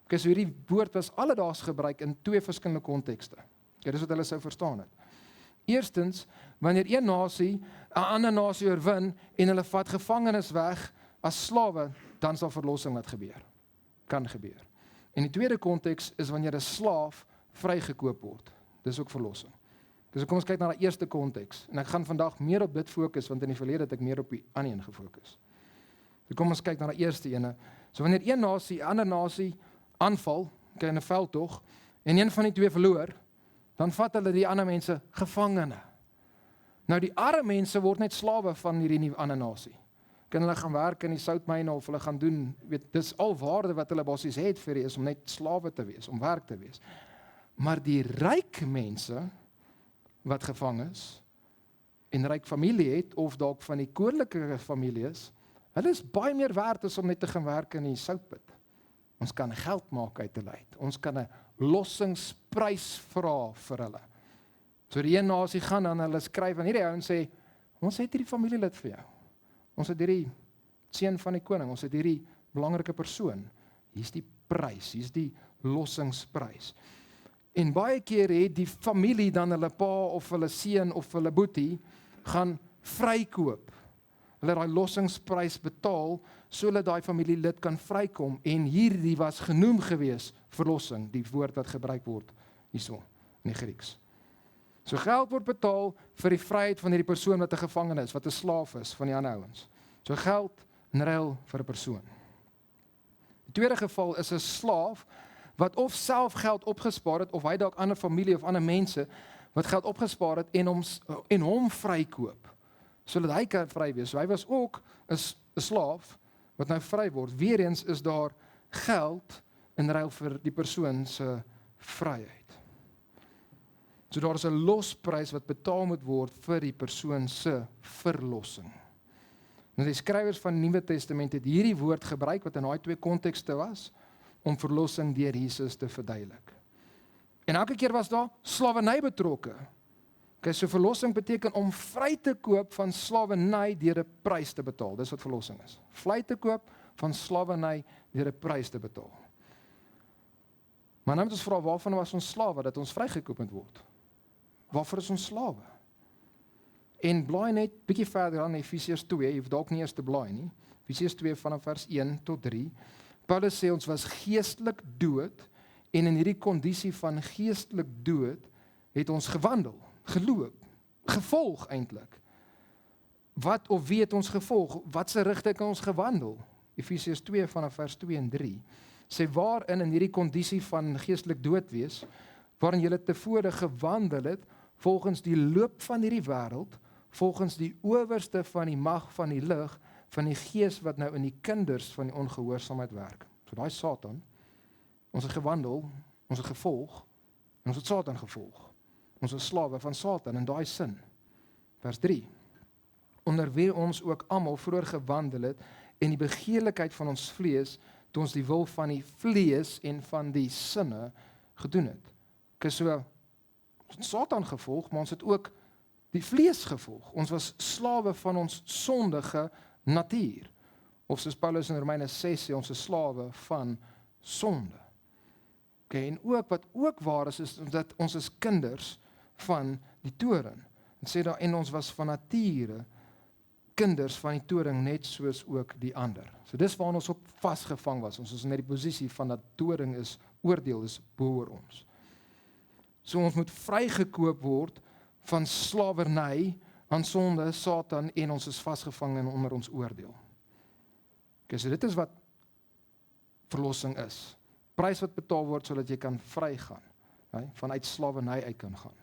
Okay, so hierdie woord was alledaags gebruik in twee verskillende kontekste. Okay, dis wat hulle sou verstaan het. Eerstens, wanneer een nasie 'n ander nasie oorwin en hulle vat gevangenes weg as slawe, dan sal verlossing wat gebeur. Kan gebeur. En die tweede konteks is wanneer 'n slaaf vrygekoop word. Dis ook verlossing. Dus kom ons kyk na die eerste konteks. En ek gaan vandag meer op dit fokus, want in die verlede het ek meer op die ander een gefokus. So kom ons kyk na die eerste ene. So wanneer een nasie 'n ander nasie aanval, in 'n veldtog, en een van die twee verloor, dan vat hulle die ander mense gevangene. Nou die arme mense word net slawe van hierdie nuwe ander nasie. Kan hulle gaan werk in die soutmyne of hulle gaan doen, weet, dis al waarde wat hulle basies het vir is om net slawe te wees, om werk te wees. Maar die ryk mense wat gevang is en ryk familie het of dalk van die koninklike familie is, hulle is baie meer werd as om net te gaan werk in die soutput. Ons kan geld maak uit hulle uit. Ons kan 'n lossingsprys vra vir hulle. So die een nasie gaan aan hulle skryf aan hierdie ou en sê, ons het hierdie familielid vir jou. Ons het hierdie seun van die koning, ons het hierdie belangrike persoon. Hier's die prys, hier's die lossingsprys. En baie keer het die familie dan hulle pa of hulle seun of hulle boetie gaan vrykoop. Hulle daai lossingsprys betaal sodat daai familielid kan vrykom en hierdie was genoem gewees verlossing, die woord wat gebruik word hierso in die Grieks. So geld word betaal vir die vryheid van hierdie persoon wat 'n gevangene is, wat 'n slaaf is van die ander ouens. So geld in ruil vir 'n persoon. Die tweede geval is 'n slaaf wat of self geld opgespaar het of hy dalk ander familie of ander mense wat geld opgespaar het en hom vrykoop sodat hy kan vry wees. So hy was ook 'n slaaf wat nou vry word. Weereens is daar geld in ruil vir die persoon se vryheid. So daar is 'n losprys wat betaal moet word vir die persoon se verlossing. Nou die skrywers van die Nuwe Testament het hierdie woord gebruik wat in daai twee kontekste was om verlossing deur Jesus te verduidelik. En elke keer was daar slawerny betrokke. Okay, so verlossing beteken om vry te koop van slawerny deur 'n prys te betaal. Dis wat verlossing is. Vry te koop van slawerny deur 'n prys te betaal. Maar nou moet ons vra, waarvan was ons slawe dat ons vrygekoop moet word? Waarvoor is ons slawe? En blaai net bietjie verder aan Efesiërs 2, jy hoef dalk nie eers te blaai nie. Efesiërs 2 vanaf vers 1 tot 3. Paulus sê ons was geestelik dood en in hierdie kondisie van geestelik dood het ons gewandel, geloop, gevolg eintlik. Wat of wie het ons gevolg? Wat se rigting het ons gewandel? Efesiërs 2 vanaf vers 2 en 3 sê waarin in hierdie kondisie van geestelik dood wees, waarin julle tevore gewandel het volgens die loop van hierdie wêreld, volgens die owerste van die mag van die lig, van die gees wat nou in die kinders van die ongehoorsaamheid werk. So daai Satan, ons het gewandel, ons het gevolg, en ons het Satan gevolg. Ons is slawe van Satan in daai sin. Vers 3. Onder wie ons ook almal vroeër gewandel het en die begeerlikheid van ons vlees, toe ons die wil van die vlees en van die sinne gedoen het. So, ons het Satan gevolg, maar ons het ook die vlees gevolg. Ons was slawe van ons sondige natuur. Of soos Paulus in Romeine 6 sê, ons is slawe van sonde. Okay, en ook wat ook waar is dat ons is kinders van die toring. Dit sê daar en ons was van nature kinders van die toring net soos ook die ander. So dis waar ons op vasgevang was. Ons is in die posisie van dat toring is oordeel is behoor ons. So ons moet vrygekoop word van slawerny aan sonde, Satan en ons is vasgevang en onder ons oordeel. Okay, so dit is wat verlossing is. Prys wat betaal word sodat jy kan vrygaan, vanuit slawerny uit kan gaan.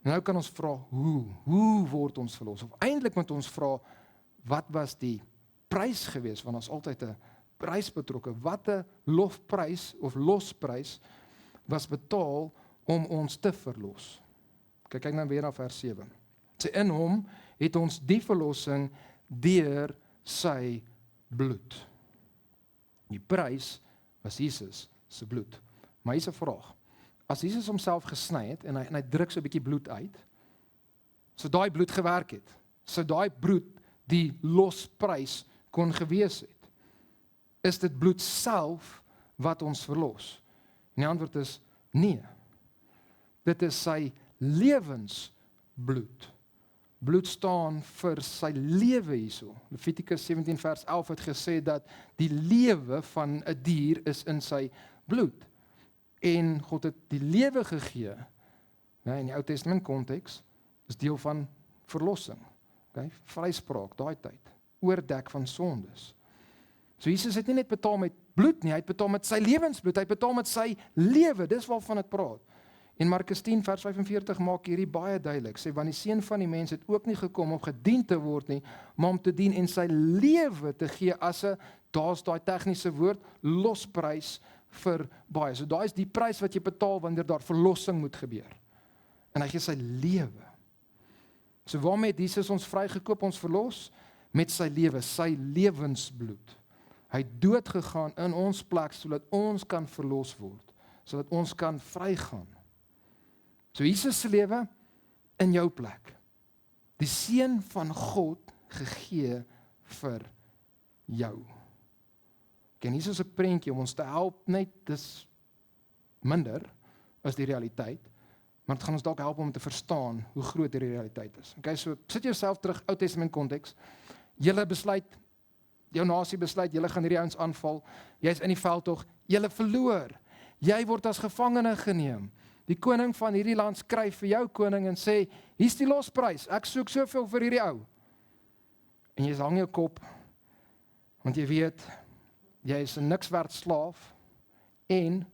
En nou kan ons vra, hoe word ons verlos? Of eintlik moet ons vra, wat was die prys gewees? Want ons altyd 'n prys betrokke. Wat 'n lofprys of losprys was betaal om ons te verlos? Kyk nou weer na vers 7. Sê in hom het ons die verlossing deur sy bloed. Die prys was Jesus se bloed. Maar hier is 'n vraag. As Jesus homself gesny het en hy druk so 'n bietjie bloed uit, so daai bloed gewerk het, so daai bloed die losprys kon gewees het, is dit bloed self wat ons verlos? En die antwoord is nee. Dit is sy lewensbloed. Bloed staan vir sy lewe hierso. Levitikus 17 vers 11 het gesê dat die lewe van 'n dier is in sy bloed. En God het die lewe gegee, in die Ou Testament konteks, is deel van verlossing. Okay? Vryspraak, daai tyd. Oordek van sondes. So Jesus het nie net betaal met bloed nie, hy het betaal met sy lewensbloed, hy het betaal met sy lewe, dis waarvan het praat. En Markus 10 vers 45 maak hierdie baie duidelik, sê, want die Seun van die mens het ook nie gekom om gedien te word nie, maar om te dien en sy lewe te gee as 'n, daar's daai tegniese woord, losprys vir baie. So daai is die prys wat jy betaal wanneer daar verlossing moet gebeur. En hy gee sy lewe. So waarmee het Jesus ons vrygekoop, ons verlos? Met sy lewe, sy lewensbloed. Hy het dood gegaan in ons plek, sodat ons kan verlos word, sodat ons kan vrygaan. So Jesus se lewe in jou plek. Die Seun van God gegee vir jou. En hier is 'n prentjie om ons te help, net dis minder as die realiteit, maar dit gaan ons dalk help om te verstaan hoe groot die realiteit is. Okay, so sit jouself terug, Ou Testament konteks. Julle besluit, jou nasie besluit, julle gaan hierdie ouens aanval, jy's in die veldtog, julle verloor. Jy word as gevangene geneem. Die koning van hierdie land skryf vir jou koning en sê, hier's die losprys, ek soek soveel vir hierdie ou. En jy hang jou kop, want jy weet, jy is 'n niks werd slaaf, en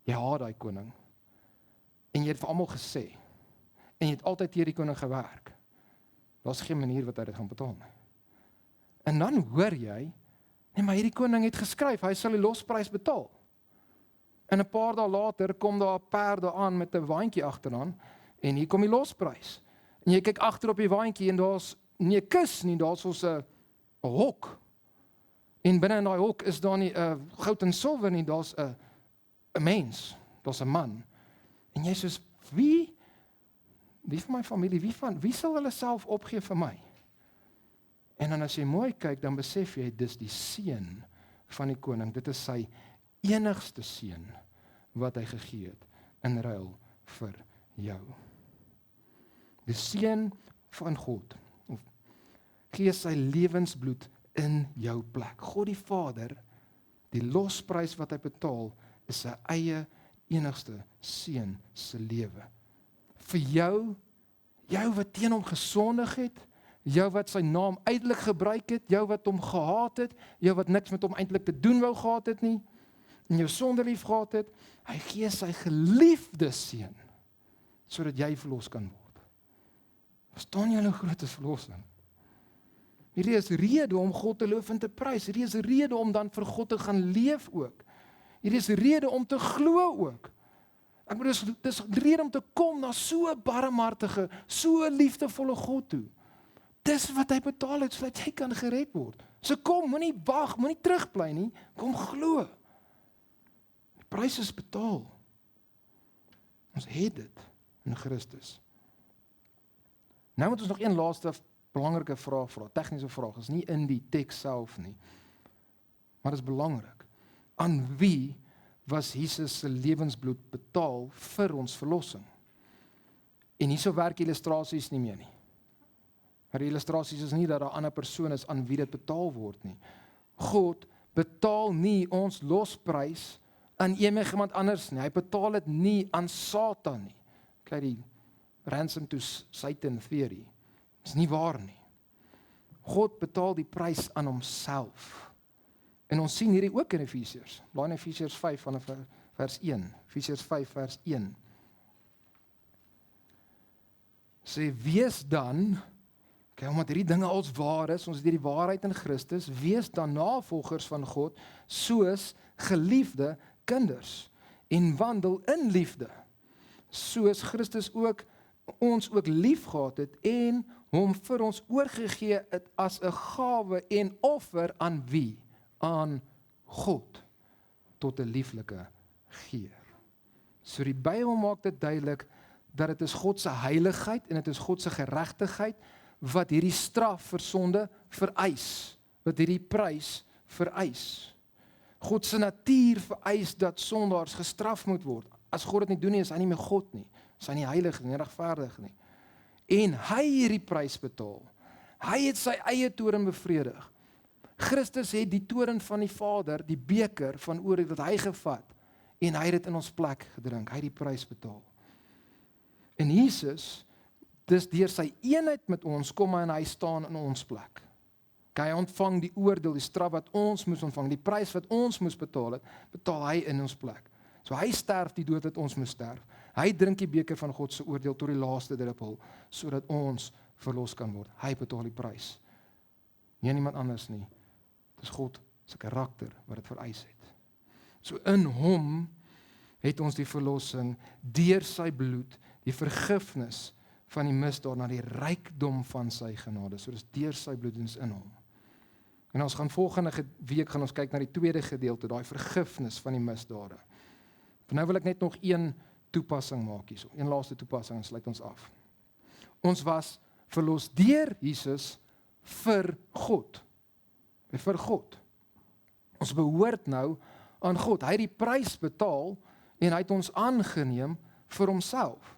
jy haat daai koning. En jy het vir almal gesê, en jy het altyd teen die koning gewerk. Daar's geen manier wat hy dit gaan betaal nie. En dan hoor jy, nee, maar hierdie koning het geskryf, hy sal die losprys betaal. En 'n paar dae later kom daar 'n perde aan met 'n waantjie agteraan, en hier kom die losprys. En jy kyk agter op die waantjie en daar's nie 'n kus nie, daar's ons 'n hok. En binne in daai hok is daar nie 'n goud en silwer nie, daar's 'n mens, daar's 'n man. En jy sê, wie van my familie, wie sal hulle self opgee vir my? En dan as jy mooi kyk, dan besef jy, dis die seun van die koning, dit is sy enigste seun wat hy gegee het in ruil vir jou. Die seun van God gee sy lewensbloed in jou plek. God die Vader, die losprys wat hy betaal, is sy eie enigste seun se lewe. Vir jou wat teen hom gesondig het, jou wat sy naam uitelik gebruik het, jou wat hom gehaat het, jou wat niks met hom eintlik te doen wou gehad het nie, en jou sonde lief gehad het, hy gee sy geliefde seun, sodat jy verlos kan word. Verstaan jy hoe groot is verlossing? Hierdie is rede om God te loof en te prys, hierdie is rede om dan vir God te gaan leef ook, hierdie is rede om te glo ook. Ek bedoel, dis rede om te kom na so 'n barmhartige, so 'n liefdevolle God toe. Dis wat hy betaal het, sodat jy kan gered word. So kom, moenie wag, moenie terugbly nie, kom glo. Die prys is betaal. Ons het dit in Christus. Nou moet ons nog een laaste belangrike vraag vra, tegniese vraag, is nie in die teks self nie, maar dit is belangrik. Aan wie was Jesus se lewensbloed betaal vir ons verlossing? En hierso werk illustrasies nie meer nie. Maar die illustrasies is nie dat daar 'n ander persoon is aan wie dit betaal word nie. God betaal nie ons losprys aan iemand anders nie. Hy betaal dit nie aan Satan nie. Kyk die ransom to Satan theory. Dis nie waar nie. God betaal die prys aan homself. En ons sien hierdie ook in Efesiërs. Blaai in Efesiërs 5 vanaf vers 1. Efesiërs 5 vers 1. Sê wees dan, omdat hierdie dinge als waar is, ons het hierdie waarheid in Christus, wees dan navolgers van God, soos geliefde kinders, en wandel in liefde, soos Christus ook ons ook liefgehad het en hom vir ons oorgegee het as 'n gawe en offer aan wie? Aan God, tot 'n lieflike geur. So die Bybel maak dit duidelik dat dit is God se heiligheid en dit is God se geregtigheid wat hierdie straf vir sonde vereis, wat hierdie prys vereis. God se natuur vereis dat sondaars gestraf moet word. As God dit nie doen nie, is hy nie meer God nie. Is hy nie heilig nie, regverdig nie. En hy hierdie prys betaal. Hy het sy eie toorn bevredig. Christus het die toorn van die Vader, die beker van oordeel wat hy gevat, en hy het dit in ons plek gedrink. Hy het die prys betaal. En Jesus, dis deur sy eenheid met ons, kom hy en hy staan in ons plek. Hy ontvang die oordeel, die straf wat ons moes ontvang, die prys wat ons moes betaal het, betaal hy in ons plek. So hy sterf die dood wat ons moes sterf. Hy drink die beker van God se oordeel tot die laaste druppel, sodat ons verlos kan word. Hy betaal die prys. Nie niemand anders nie. Dis God se karakter wat dit vereis het. So in hom het ons die verlossing deur sy bloed, die vergifnis van die misdaad na die rykdom van sy genade. So dis deur sy bloed ons in hom. En ons gaan volgende week gaan ons kyk na die tweede gedeelte, daai vergifnis van die misdade. Vir nou wil ek net nog een toepassing maak hierso. Een laaste toepassing en sluit ons af. Ons was verlos deur Jesus vir God. Vir God. Ons behoort nou aan God. Hy het die prys betaal en hy het ons aangeneem vir homself.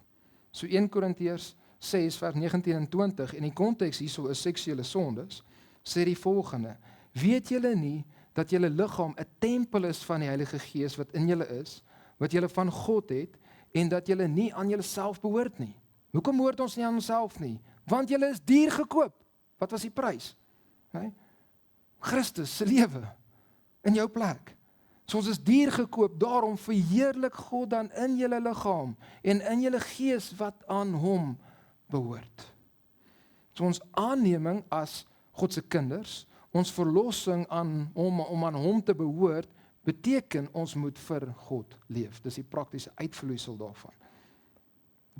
So 1 Korintiërs 6 vers 19 en 20 en die konteks hierso is seksuele sondes, sê die volgende: weet julle nie dat julle liggaam 'n tempel is van die Heilige Gees wat in julle is, wat julle van God het en dat julle nie aan julleself behoort nie? Hoekom behoort ons nie aan onsself nie? Want julle is duur gekoop. Wat was die prys? Nee? Christus se lewe in jou plek. So ons is duur gekoop, daarom verheerlik God dan in julle liggaam en in julle gees wat aan hom behoort. So ons aanneming as God se kinders, ons verlossing aan hom om aan hom te behoort, beteken ons moet vir God leef. Dis die praktiese uitvloeisel daarvan.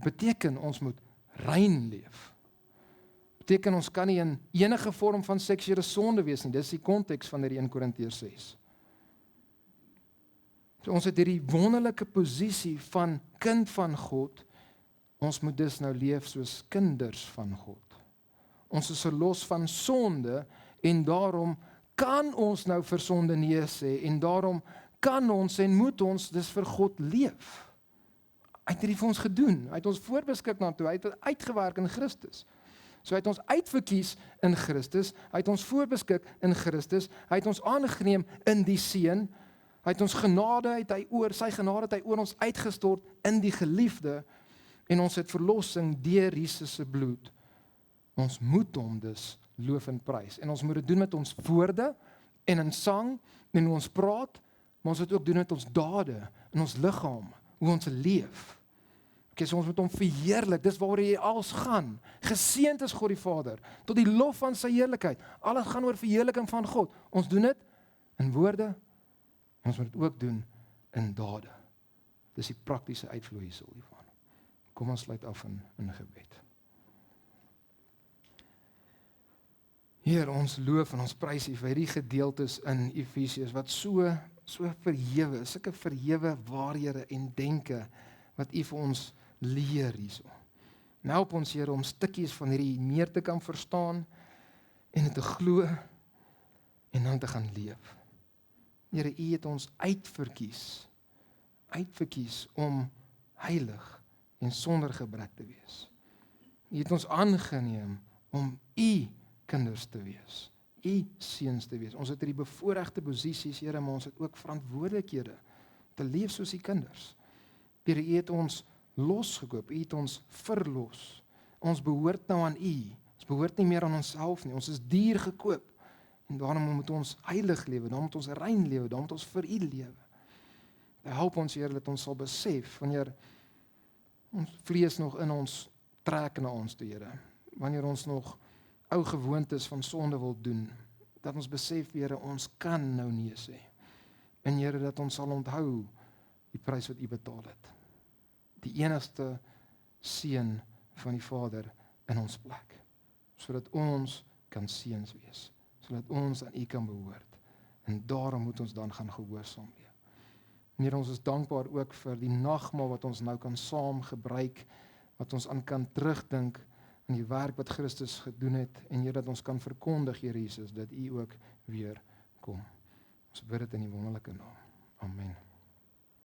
Beteken ons moet rein leef. Beteken ons kan nie in enige vorm van seksuele sonde wees nie. Dis die konteks van hierdie 1 Korintiërs 6. So ons het hierdie wonderlike posisie van kind van God. Ons moet dus nou leef soos kinders van God. Ons is verlos van sonde en daarom kan ons nou vir sonde nee sê en daarom kan ons en moet ons dus vir God leef. Hy het dit vir ons gedoen. Hy het ons voorbeskik na toe. Hy het dit uitgewerk in Christus. So hy het ons uitverkies in Christus. Hy het ons voorbeskik in Christus. Hy het ons aangeneem in die Seun. Hy het ons genade, sy genade het hy oor ons uitgestort in die geliefde en ons het verlossing deur Jesus se bloed. Ons moet hom dus loof en prys. En ons moet dit doen met ons woorde en in sang en hoe ons praat, maar ons moet ook doen met ons dade en ons liggaam, hoe ons leef. So ons moet hom verheerlik. Dis waaroor hy alles gaan. Geseënd is God die Vader tot die lof van sy heerlikheid. Alles gaan oor verheerliking van God. Ons doen dit in woorde en ons moet dit ook doen in dade. Dis die praktiese uitvloeisel hiervan. Kom ons sluit af in gebed. Heer, ons loof en ons prys U vir hierdie gedeeltes in Efesiërs wat so verhewe, sulke verhewe waarhede en denke wat U vir ons leer hierso. Nou help ons Here om stukkies van hierdie meer te kan verstaan en dit te glo en dan te gaan leef. Here, U het ons uitverkies om heilig en sonder gebrek te wees. U het ons aangeneem om U kinders te wees, U seuns te wees. Ons het hierdie bevoorregte posisies, Here, maar ons het ook verantwoordelikhede te leef soos U kinders. Here, U het ons losgekoop, U het ons verlos. Ons behoort nou aan U. Ons behoort nie meer aan onsself nie. Ons is duur gekoop. En daarom moet ons heilig lewe, daarom moet ons rein lewe, daarom moet ons vir U lewe. Help ons, Here, dat ons sal besef wanneer ons vlees nog in ons trek na ons toe, Here. Wanneer ons nog ou gewoontes van sonde wil doen, dat ons besef, Here, ons kan nou nee sê. En Here, dat ons sal onthou die prys wat U betaal het. Die enigste seun van die Vader in ons plek, sodat ons kan seuns wees, sodat ons aan U kan behoort. En daarom moet ons dan gaan gehoorsaam wees. Here, ons is dankbaar ook vir die nagmaal wat ons nou kan saam gebruik, wat ons aan kan terugdink aan die werk wat Christus gedoen het, en Here, dat ons kan verkondig, Here Jesus, dat U ook weer kom. Ons bid dit in die wonderlike naam. Amen.